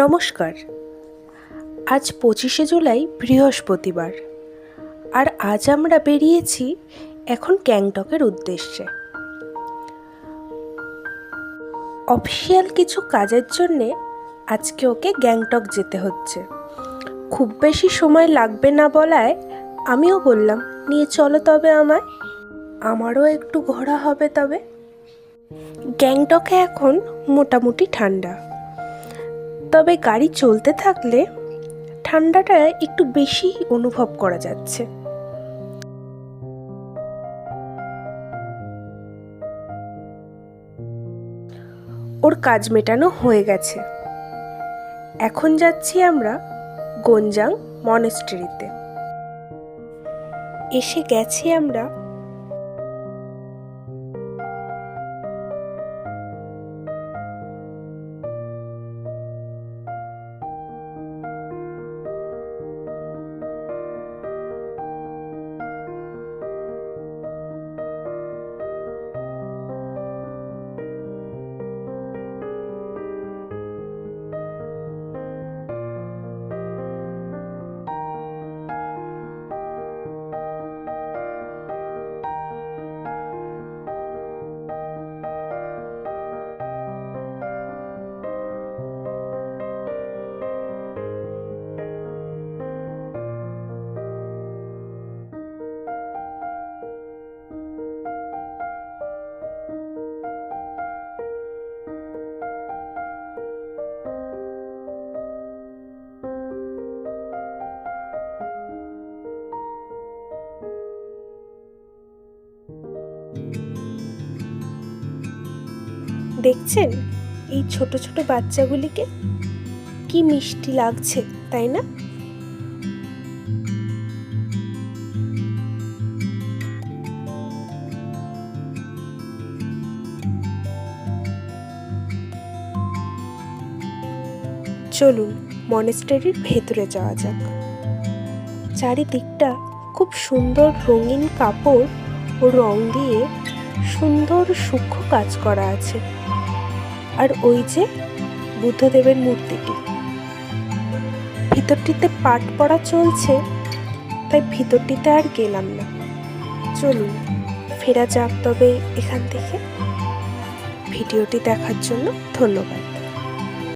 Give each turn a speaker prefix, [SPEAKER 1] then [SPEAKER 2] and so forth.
[SPEAKER 1] নমস্কার। আজ 25শে জুলাই বৃহস্পতিবার, আর আজ আমরা বেরিয়েছি এখন গ্যাংটকের উদ্দেশ্যে। অফিসিয়াল কিছু কাজের জন্যে আজকে ওকে গ্যাংটক যেতে হচ্ছে। খুব বেশি সময় লাগবে না বলায় আমিও বললাম, নিয়ে চলো তবে আমারও একটু ঘোরা হবে। তবে গ্যাংটকে এখন মোটামুটি ঠান্ডা, তবে গাড়ি চলতে থাকলে ঠান্ডাটা একটু বেশি অনুভব করা যাচ্ছে। ওর কাজ মেটানো হয়ে গেছে। এখন যাচ্ছি আমরা গঞ্জাং মনেস্ট্রিতে। এসে গেছি আমরা দেখছেন এই ছোট ছোট বাচ্চাগুলিকে, কি মিষ্টি লাগছে তাই না? চলুন মনেস্ট্রির ভেতরে যাওয়া যাক। চারিদিকটা খুব সুন্দর রঙিন কাপড় ও রং দিয়ে সুন্দর সূক্ষ্ম কাজ করা আছে। আর ওই যে বুদ্ধদেবের মূর্তিটি, ভিতরটিতে পাঠ পড়া চলছে, তাই ভিতরটিতে আর গেলাম না। চলুন ফেরা যাক তবে এখান থেকে। ভিডিওটি দেখার জন্য ধন্যবাদ।